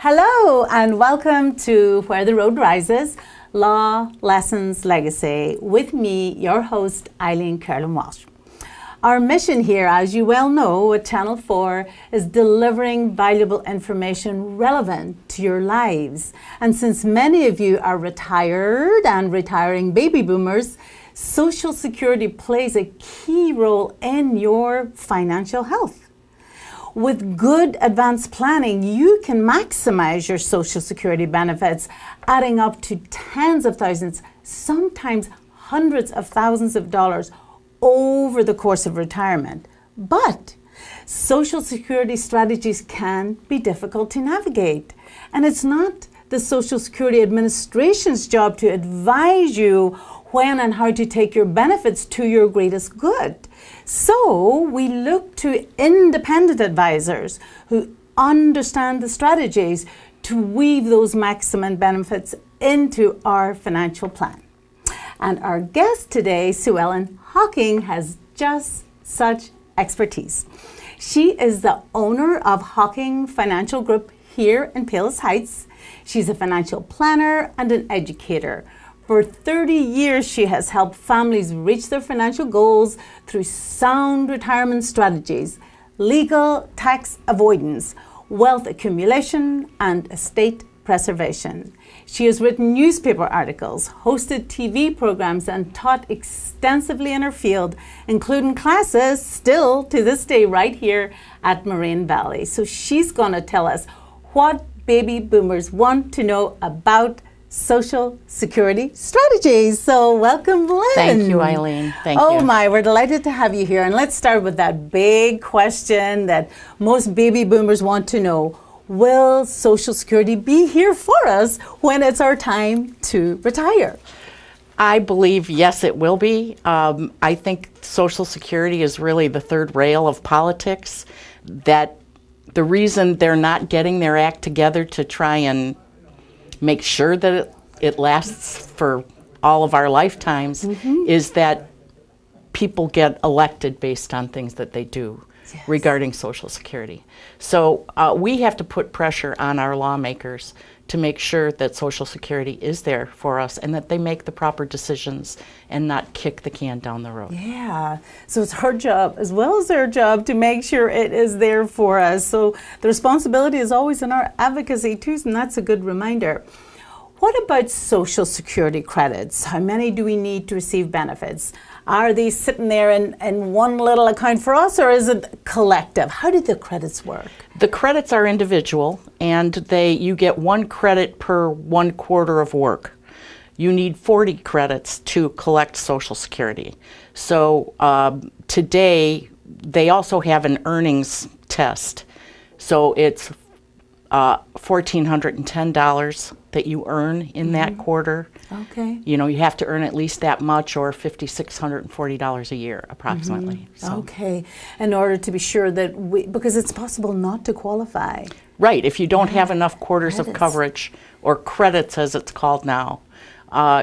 Hello and welcome to Where the Road Rises, Law, Lessons, Legacy, with me, your host, Eileen Kerlin-Walsh. Our mission here, as you well know, at Channel 4 is delivering valuable information relevant to your lives. And since many of you are retired and retiring baby boomers, Social Security plays a key role in your financial health. With good advanced planning, you can maximize your Social Security benefits, adding up to tens of thousands, sometimes hundreds of thousands of dollars over the course of retirement. But Social Security strategies can be difficult to navigate. And it's not the Social Security Administration's job to advise you when and how to take your benefits to your greatest good. So we look to independent advisors who understand the strategies to weave those maximum benefits into our financial plan. And our guest today, Suellen, has just such expertise. She is the owner of Hocking Financial Group here in Palos Heights. She's a financial planner and an educator. For 30 years, she has helped families reach their financial goals through sound retirement strategies, legal tax avoidance, wealth accumulation, and estate preservation. She has written newspaper articles, hosted TV programs, and taught extensively in her field, including classes still to this day right here at Moraine Valley. So she's going to tell us what baby boomers want to know about Social Security strategies. So welcome, Lynn. Thank you, Eileen. Thank you. Oh my, we're delighted to have you here. And let's start with that big question that most baby boomers want to know. Will Social Security be here for us when it's our time to retire? I believe, yes, it will be. I think Social Security is really the third rail of politics. That the reason they're not getting their act together to try and make sure that it lasts for all of our lifetimes is that people get elected based on things that they do. Yes. Regarding Social Security. So we have to put pressure on our lawmakers to make sure that Social Security is there for us and that they make the proper decisions and not kick the can down the road. Yeah, so it's our job as well as their job to make sure it is there for us. So the responsibility is always in our advocacy too, and that's a good reminder. What about Social Security credits? How many do we need to receive benefits? Are these sitting there in one little account for us, or is it collective? How do the credits work? The credits are individual, and you get 1 credit per 1 quarter of work. You need 40 credits to collect Social Security. So today, they also have an earnings test. So it's $1,410 that you earn in that quarter. Okay. You know, you have to earn at least that much, or $5,640 a year, approximately. So. Okay. In order to be sure that because it's possible not to qualify. Right. If you don't have enough quarters of coverage, or credits as it's called now,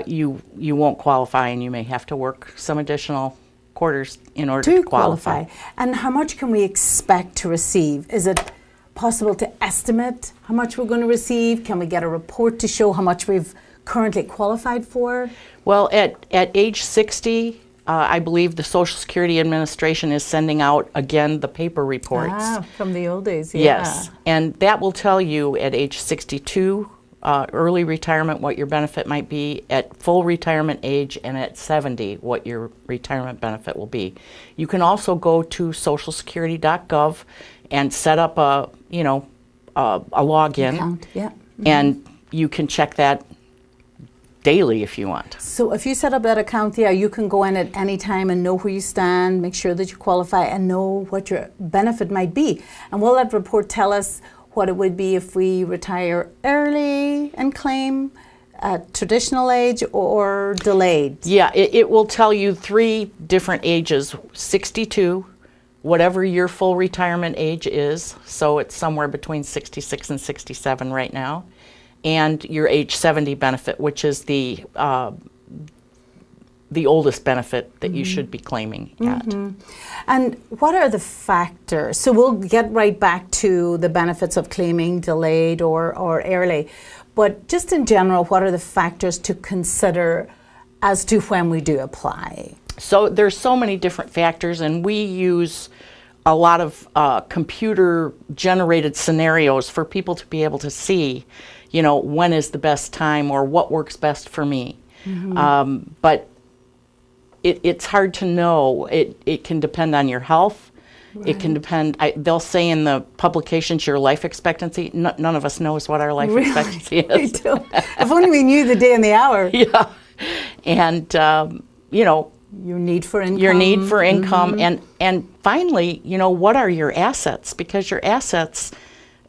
you won't qualify, and you may have to work some additional quarters in order to qualify. And how much can we expect to receive? Is it possible to estimate how much we're going to receive? Can we get a report to show how much we've currently qualified for? Well, at age 60, I believe the Social Security Administration is sending out again the paper reports. From the old days, yeah. Yes, and that will tell you at age 62, early retirement, what your benefit might be, at full retirement age, and at 70, what your retirement benefit will be. You can also go to socialsecurity.gov and set up a login account, yeah. And you can check that daily if you want. So if you set up that account, yeah, you can go in at any time and know where you stand, make sure that you qualify, and know what your benefit might be. And will that report tell us what it would be if we retire early and claim at traditional age or delayed? Yeah, it will tell you 3 different ages: 62, whatever your full retirement age is, so it's somewhere between 66 and 67 right now, and your age 70 benefit, which is the the oldest benefit that you should be claiming at. And what are the factors? So we'll get right back to the benefits of claiming delayed or early. But just in general, what are the factors to consider as to when we do apply? So there's so many different factors, and we use a lot of computer-generated scenarios for people to be able to see, you know, when is the best time or what works best for me. But it's hard to know. It can depend on your health. Right. It can depend, they'll say in the publications your life expectancy. None of us knows what our life expectancy is. We don't. If only we knew the day and the hour. Yeah. And, you know, your need for income. Your need for income. And finally, you know, what are your assets? Because your assets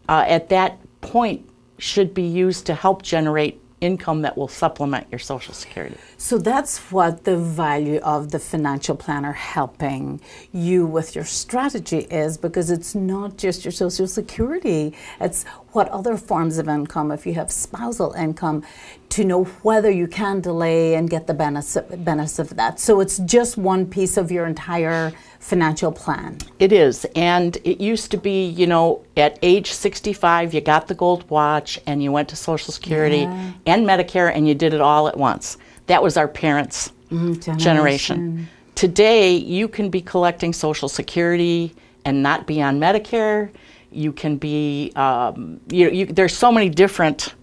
at that point should be used to help generate income that will supplement your Social Security. So that's what the value of the financial planner helping you with your strategy is, because it's not just your Social Security, it's what other forms of income, if you have spousal income, to know whether you can delay and get the benefits of that. So it's just one piece of your entire financial plan. It is, and it used to be, you know, at age 65 you got the gold watch and you went to Social Security and Medicare and you did it all at once. That was our parents' generation. Today you can be collecting Social Security and not be on Medicare. You can be, there's so many different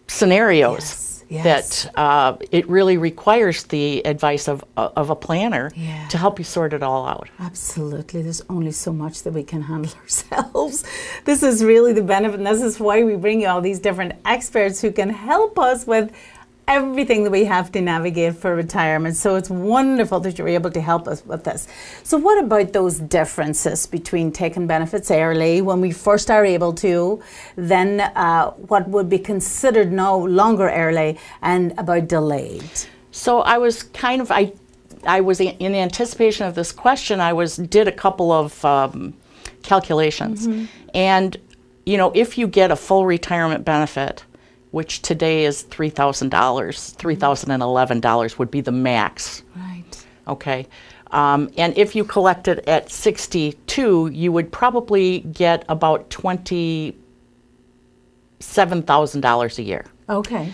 scenarios. That it really requires the advice of a planner to help you sort it all out. Absolutely. There's only so much that we can handle ourselves. This is really the benefit, and this is why we bring you all these different experts who can help us with everything that we have to navigate for retirement. So it's wonderful that you're able to help us with this. So what about those differences between taking benefits early when we first are able to, then what would be considered no longer early, and about delayed? So I was I was in anticipation of this question, did a couple of calculations. And, you know, if you get a full retirement benefit, which today is $3,000, $3,011 would be the max. Right. Okay. And if you collect it at 62, you would probably get about $27,000 a year. Okay.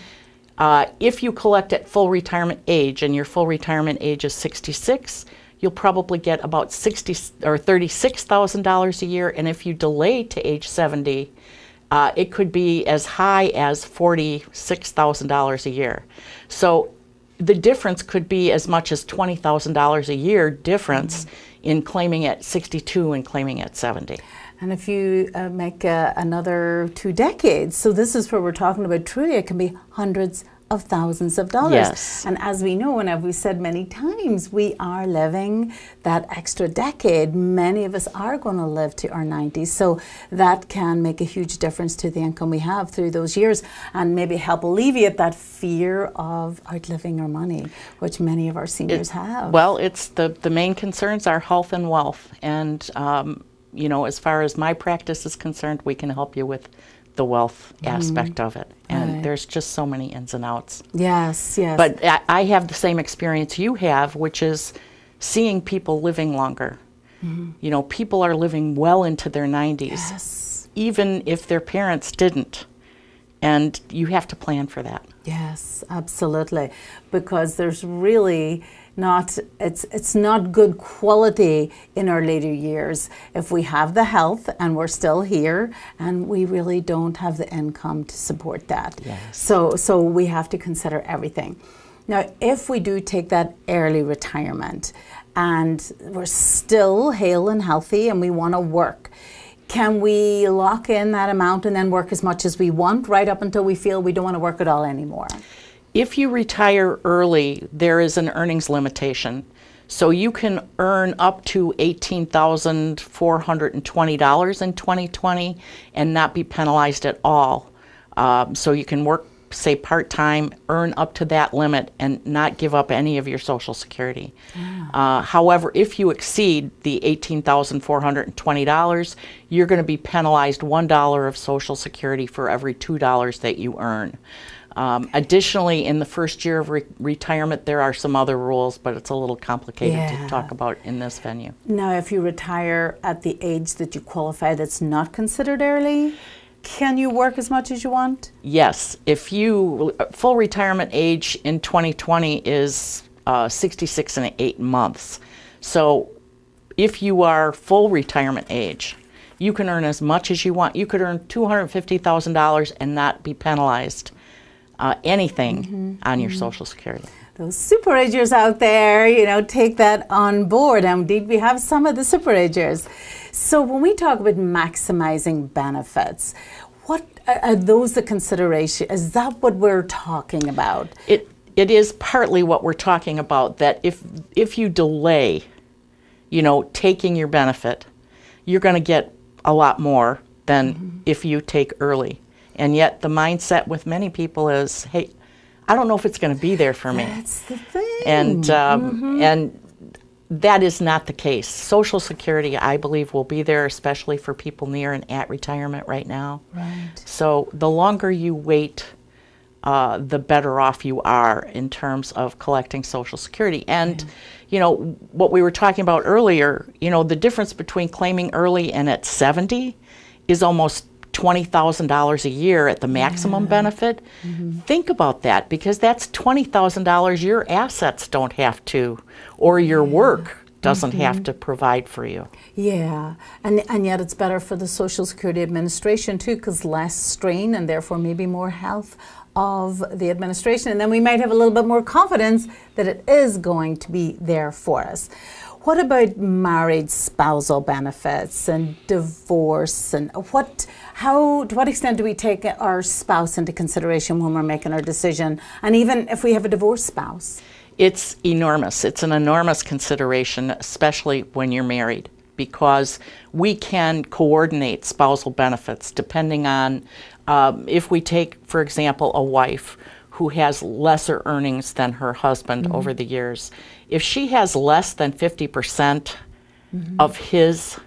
If you collect at full retirement age, and your full retirement age is 66, you'll probably get about $36,000 a year. And if you delay to age 70, it could be as high as $46,000 a year. So the difference could be as much as $20,000 a year difference in claiming at 62 and claiming at 70. And if you make another 2 decades, so this is where we're talking about truly, it can be hundreds of thousands of dollars. Yes. And as we know, and as we've said many times, we are living that extra decade. Many of us are going to live to our 90s. So that can make a huge difference to the income we have through those years, and maybe help alleviate that fear of outliving our money, which many of our seniors have. Well, it's the main concerns are health and wealth. And, you know, as far as my practice is concerned, we can help you with the wealth aspect of it. And there's just so many ins and outs. Yes, yes. But I have the same experience you have, which is seeing people living longer. You know, people are living well into their 90s, even if their parents didn't. And you have to plan for that. Yes, absolutely. Because there's really not, it's not good quality in our later years if we have the health and we're still here and we really don't have the income to support that. Yes. So we have to consider everything. Now, if we do take that early retirement and we're still hale and healthy and we want to work, can we lock in that amount and then work as much as we want right up until we feel we don't want to work at all anymore? If you retire early, there is an earnings limitation. So you can earn up to $18,420 in 2020 and not be penalized at all. So you can work, say, part-time, earn up to that limit and not give up any of your Social Security. However, if you exceed the $18,420, you're going to be penalized $1 of Social Security for every $2 that you earn. Additionally, in the first year of retirement, there are some other rules, but it's a little complicated Yeah. to talk about in this venue. Now, if you retire at the age that you qualify, that's not considered early, can you work as much as you want? Yes, if you, full retirement age in 2020 is 66 and 8 months. So if you are full retirement age, you can earn as much as you want. You could earn $250,000 and not be penalized anything on your Social Security. Those super agers out there, you know, take that on board. And indeed, we have some of the super agers. So when we talk about maximizing benefits, what are those the consideration? Is that what we're talking about? It is partly what we're talking about, that if you delay, you know, taking your benefit, you're going to get a lot more than if you take early. And yet the mindset with many people is, hey, I don't know if it's going to be there for me. That's the thing. And that is not the case. Social Security, I believe, will be there, especially for people near and at retirement right now. Right. So the longer you wait, the better off you are in terms of collecting Social Security. And, you know, what we were talking about earlier, you know, the difference between claiming early and at 70 is almost $20,000 a year at the maximum benefit. Think about that, because that's $20,000 your assets don't have to, or your work doesn't have to provide for you. Yeah, and yet it's better for the Social Security Administration too, because less strain and therefore maybe more health of the administration. And then we might have a little bit more confidence that it is going to be there for us. What about married spousal benefits and divorce, and to what extent do we take our spouse into consideration when we're making our decision, and even if we have a divorced spouse? It's enormous. It's an enormous consideration, especially when you're married, because we can coordinate spousal benefits depending on if we take, for example, a wife who has lesser earnings than her husband over the years. If she has less than 50% of his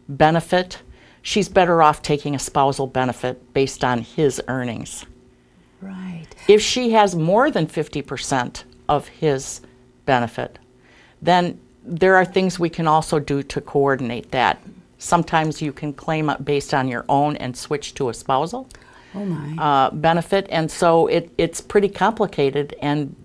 benefit, she's better off taking a spousal benefit based on his earnings. Right. If she has more than 50% of his benefit, then there are things we can also do to coordinate that. Sometimes you can claim it based on your own and switch to a spousal benefit, and so it's pretty complicated, and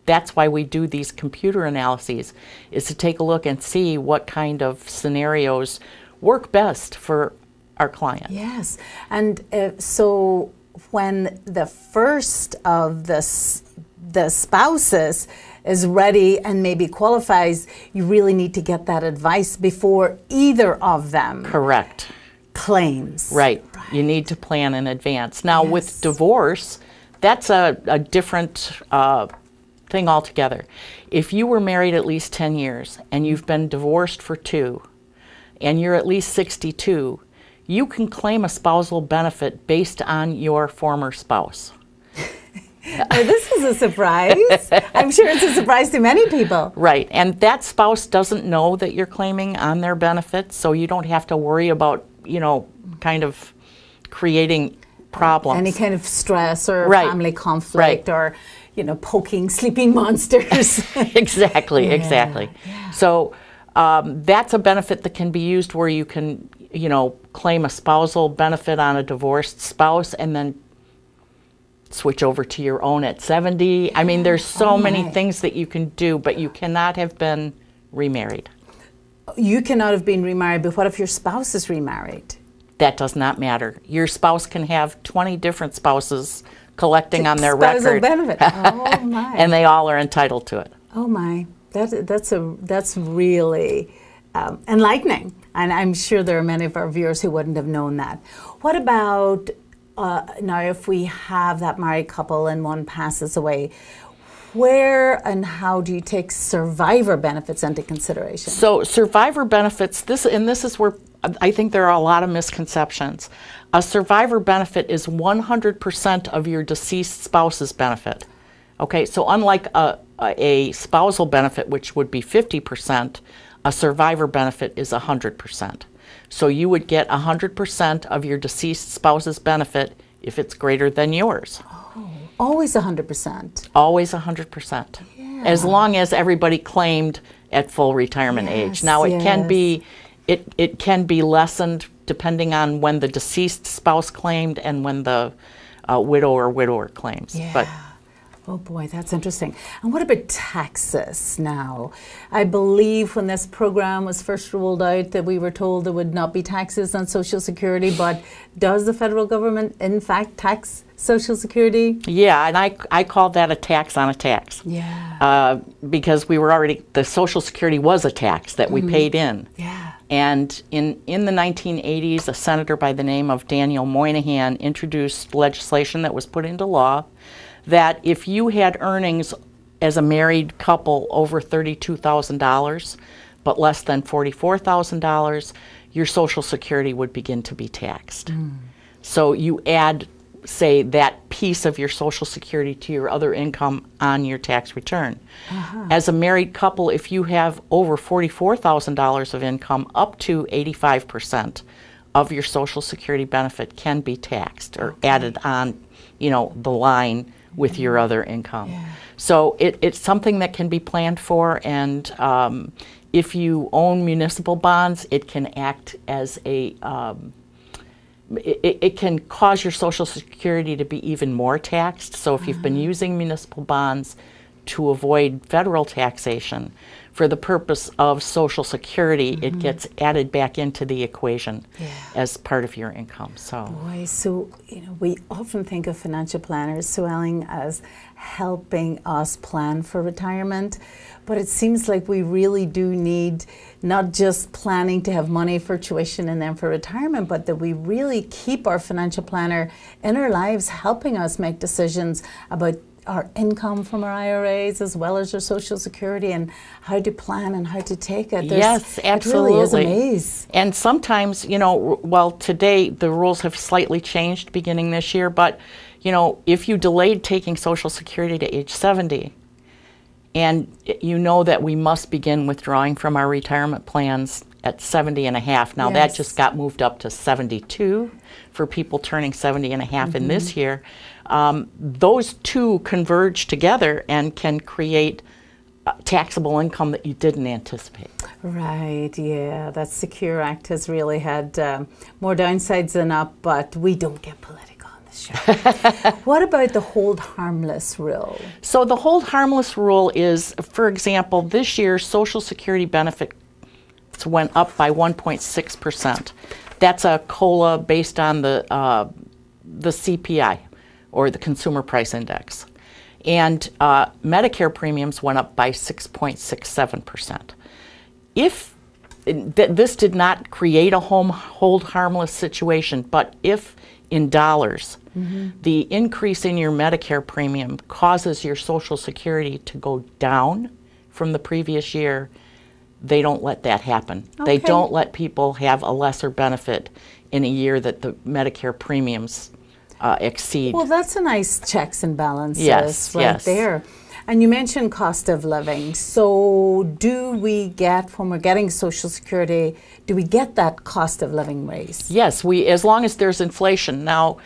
that's why we do these computer analyses, is to take a look and see what kind of scenarios work best for our client. Yes, and so when the first of the spouses is ready and maybe qualifies, you really need to get that advice before either of them claims. Right. You need to plan in advance. Now, with divorce, that's a different thing altogether. If you were married at least 10 years and you've been divorced for 2 and you're at least 62, you can claim a spousal benefit based on your former spouse. Well, this is a surprise. I'm sure it's a surprise to many people. Right, and that spouse doesn't know that you're claiming on their benefits, so you don't have to worry about, you know, kind of creating problems. Any kind of stress or family conflict or, you know, poking sleeping monsters. Exactly. Yeah. So that's a benefit that can be used where you can, you know, claim a spousal benefit on a divorced spouse and then switch over to your own at 70. I mean, there's so many things that you can do, but you cannot have been remarried. You cannot have been remarried, but what if your spouse is remarried? That does not matter. Your spouse can have 20 different spouses collecting on their record. Benefit. Oh my! And they all are entitled to it. Oh my! That's really enlightening, and I'm sure there are many of our viewers who wouldn't have known that. What about now, if we have that married couple and one passes away, where and how do you take survivor benefits into consideration? So survivor benefits, this is where I think there are a lot of misconceptions. A survivor benefit is 100% of your deceased spouse's benefit. Okay, so unlike a spousal benefit, which would be 50%, a survivor benefit is 100%. So you would get 100% of your deceased spouse's benefit if it's greater than yours. Oh. Always 100%. Always 100%. Yeah. As long as everybody claimed at full retirement age. Now it can be it can be lessened depending on when the deceased spouse claimed and when the widow or widower claims. Yeah. But oh boy, that's interesting. And what about taxes now? I believe when this program was first rolled out that we were told there would not be taxes on Social Security, but does the federal government in fact tax Social Security? yeah, and I call that a tax on a tax. Yeah. Because we were already, the Social Security was a tax that we paid in. Yeah. And in the 1980s, a senator by the name of Daniel Moynihan introduced legislation that was put into law that if you had earnings as a married couple over $32,000 but less than $44,000, your Social Security would begin to be taxed. So you add, say, that piece of your Social Security to your other income on your tax return. As a married couple, if you have over $44,000 of income, up to 85% of your Social Security benefit can be taxed or added on, you know, the line with your other income. So it's something that can be planned for, and if you own municipal bonds, it can act as a it can cause your Social Security to be even more taxed. So if you've been using municipal bonds to avoid federal taxation for the purpose of Social Security, it gets added back into the equation as part of your income. So, boy, so you know, we often think of financial planners, Suellen, as helping us plan for retirement, but it seems like we really do need not just planning to have money for tuition and then for retirement, but that we really keep our financial planner in our lives, helping us make decisions about our income from our IRAs as well as our Social Security and how to plan and how to take it. Yes, absolutely. It really is a maze. And sometimes, you know, well, today the rules have slightly changed beginning this year, but, you know, if you delayed taking Social Security to age 70, and you know that we must begin withdrawing from our retirement plans at 70 and a half. Now that just got moved up to 72 for people turning 70 and a half in this year. Those two converge together and can create taxable income that you didn't anticipate. Right, yeah. That Secure Act has really had more downsides than up, but we don't get political on this show. What about the hold harmless rule? So the hold harmless rule is, for example, this year Social Security benefits went up by 1.6%. That's a COLA based on the CPI, or the Consumer Price Index. And Medicare premiums went up by 6.67%. If this did not create a hold harmless situation, but if in dollars, the increase in your Medicare premium causes your Social Security to go down from the previous year, they don't let that happen. They don't let people have a lesser benefit in a year that the Medicare premiums exceed. Well, that's a nice checks and balances right there. And you mentioned cost of living. So do we get, when we're getting Social Security, do we get that cost of living raise? Yes, as long as there's inflation. Now,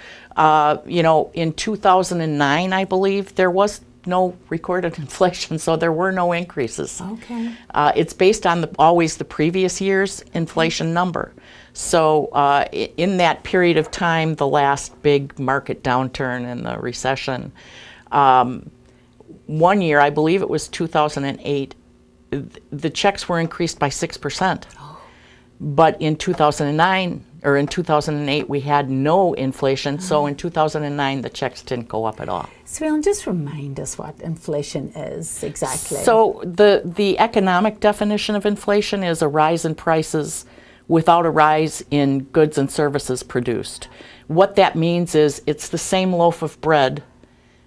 you know, in 2009, I believe, there was no recorded inflation, so there were no increases. Okay. It's based on always the previous year's inflation number. So in that period of time, the last big market downturn and the recession, one year, I believe it was 2008, the checks were increased by 6%. But in 2009, or in 2008, we had no inflation, so in 2009, the checks didn't go up at all. Suellen, just remind us what inflation is exactly. So the economic definition of inflation is a rise in prices without a rise in goods and services produced. What that means is it's the same loaf of bread,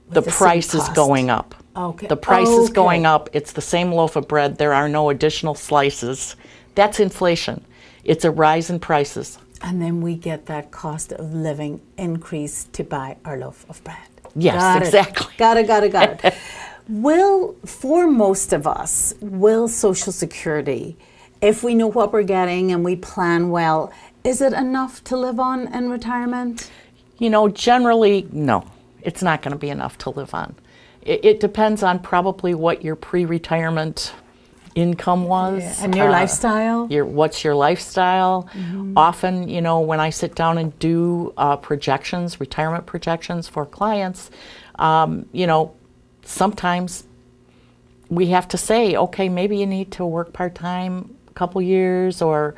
the price is going up. Okay. The price is going up, it's the same loaf of bread, there are no additional slices. That's inflation. It's a rise in prices. And then we get that cost of living increase to buy our loaf of bread. Yes, exactly. Got it. For most of us, will Social Security, if we know what we're getting and we plan well, is it enough to live on in retirement? You know, generally, no. it's not going to be enough to live on. It depends on probably what your pre-retirement income was. Yeah. And your lifestyle. What's your lifestyle? Often, you know, when I sit down and do projections, retirement projections for clients, you know, sometimes we have to say, okay, maybe you need to work part-time a couple years, or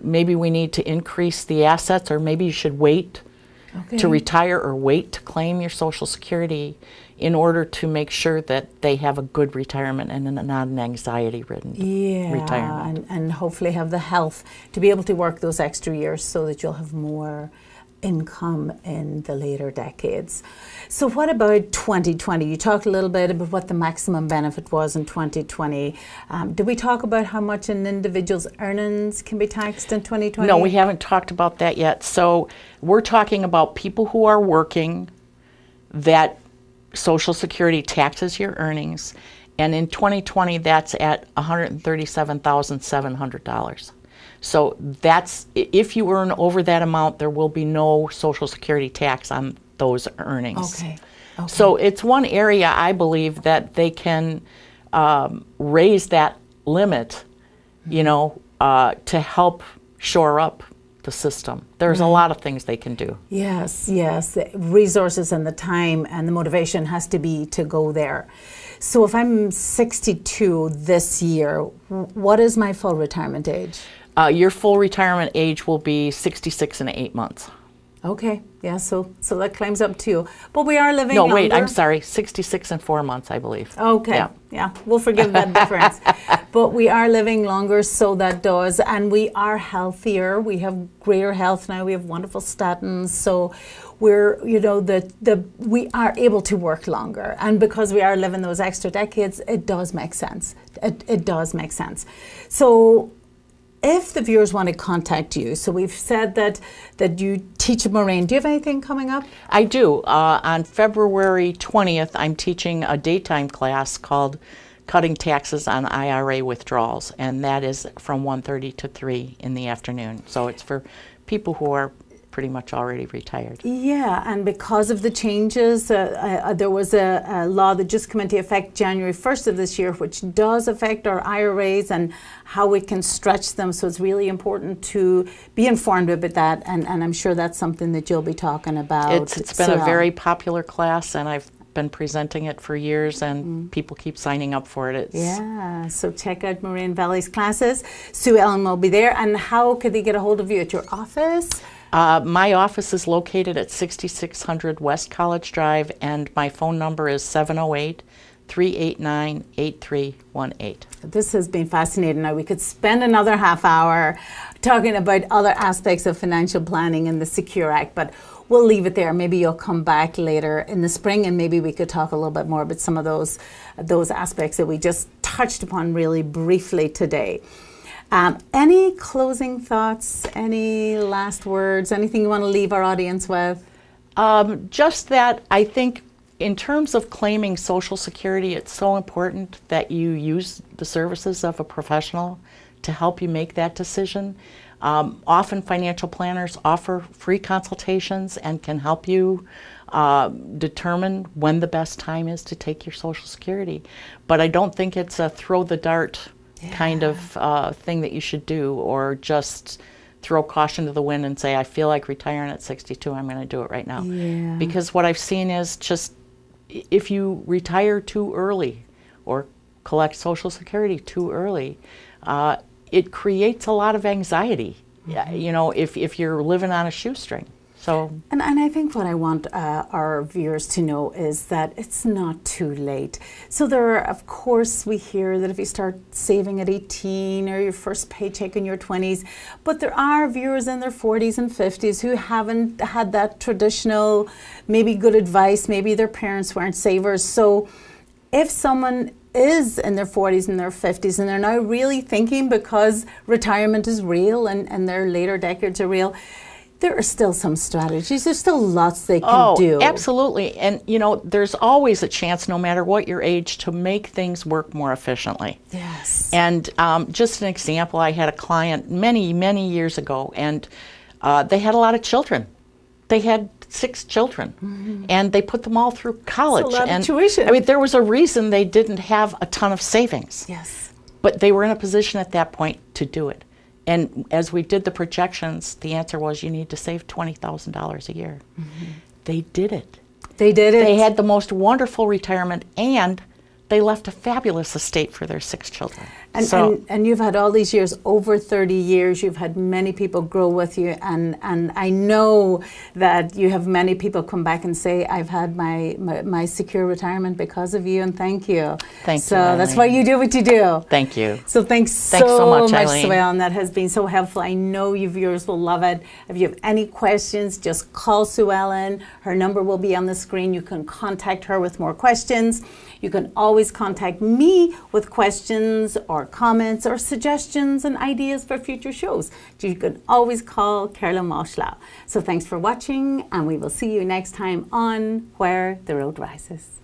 maybe we need to increase the assets, or maybe you should wait to retire or wait to claim your Social Security in order to make sure that they have a good retirement and not an anxiety-ridden retirement. And hopefully have the health to be able to work those extra years so that you'll have more income in the later decades. So what about 2020? You talked a little bit about what the maximum benefit was in 2020. Did we talk about how much an individual's earnings can be taxed in 2020? No, we haven't talked about that yet. So we're talking about people who are working, that Social Security taxes your earnings, and in 2020 that's at $137,700. So that's, if you earn over that amount, there will be no Social Security tax on those earnings. Okay. So it's one area I believe that they can raise that limit, you know, to help shore up the system. There's a lot of things they can do. Yes, yes. The resources and the time and the motivation has to be to go there. So if I'm 62 this year, what is my full retirement age? Your full retirement age will be 66 and 8 months. Okay, yeah, so that climbs up to you. But we are living longer. No, wait, longer. I'm sorry, 66 and 4 months, I believe. Okay, yeah, we'll forgive that difference. But we are living longer, so that does, and we are healthier. We have greater health now. We have wonderful statins, so we're, you know, we are able to work longer. And because we are living those extra decades, it does make sense. It does make sense. So if the viewers want to contact you, so we've said that you teach a Moraine. Do you have anything coming up? I do. On February 20th, I'm teaching a daytime class called Cutting Taxes on IRA Withdrawals, and that is from 1:30 to 3 in the afternoon. So it's for people who are pretty much already retired. Yeah, and because of the changes, there was a law that just came into effect January 1st of this year, which does affect our IRAs and how we can stretch them. So it's really important to be informed about that, and I'm sure that's something that you'll be talking about. It's been a very popular class, and I've been presenting it for years, and people keep signing up for it. Yeah, so check out Moraine Valley's classes. Suellen will be there. And how could they get a hold of you? At your office? My office is located at 6600 West College Drive, and my phone number is 708-389-8318. This has been fascinating. Now, we could spend another half hour talking about other aspects of financial planning and the Secure Act, but we'll leave it there. Maybe you'll come back later in the spring, and maybe we could talk a little bit more about some of those aspects that we just touched upon really briefly today. Any closing thoughts, any last words, anything you want to leave our audience with? Just that I think in terms of claiming Social Security, it's so important that you use the services of a professional to help you make that decision. Often financial planners offer free consultations and can help you determine when the best time is to take your Social Security. But I don't think it's a throw the dart kind of thing that you should do, or just throw caution to the wind and say, I feel like retiring at 62, I'm going to do it right now. Yeah. Because what I've seen is just if you retire too early or collect Social Security too early, it creates a lot of anxiety, you know, if you're living on a shoestring. So, and I think what I want our viewers to know is that it's not too late. So there are, of course, we hear that if you start saving at 18 or your first paycheck in your 20s, but there are viewers in their 40s and 50s who haven't had that traditional, maybe good advice, maybe their parents weren't savers. So if someone is in their 40s and their 50s and they're now really thinking, because retirement is real and their later decades are real, there are still some strategies. There's still lots they can do. Absolutely. And, you know, there's always a chance, no matter what your age, to make things work more efficiently. Yes. And just an example, I had a client many, many years ago, and they had a lot of children. They had 6 children, and they put them all through college. That's a lot of and tuition. I mean, there was a reason they didn't have a ton of savings. Yes. But they were in a position at that point to do it. And as we did the projections, the answer was you need to save $20,000 a year. They did it. They did it. They had the most wonderful retirement, and they left a fabulous estate for their 6 children. And you've had all these years, over 30 years, you've had many people grow with you, and I know that you have many people come back and say, I've had my secure retirement because of you, and thank you. Thank you, So that's why you do what you do. Thank you. So thanks so much, Eileen. Suellen. That has been so helpful. I know you viewers will love it. If you have any questions, just call Suellen. Her number will be on the screen. You can contact her with more questions. You can always contact me with questions or comments or suggestions and ideas for future shows. You can always call Caroline Walsh. So thanks for watching, and we will see you next time on Where the Road Rises.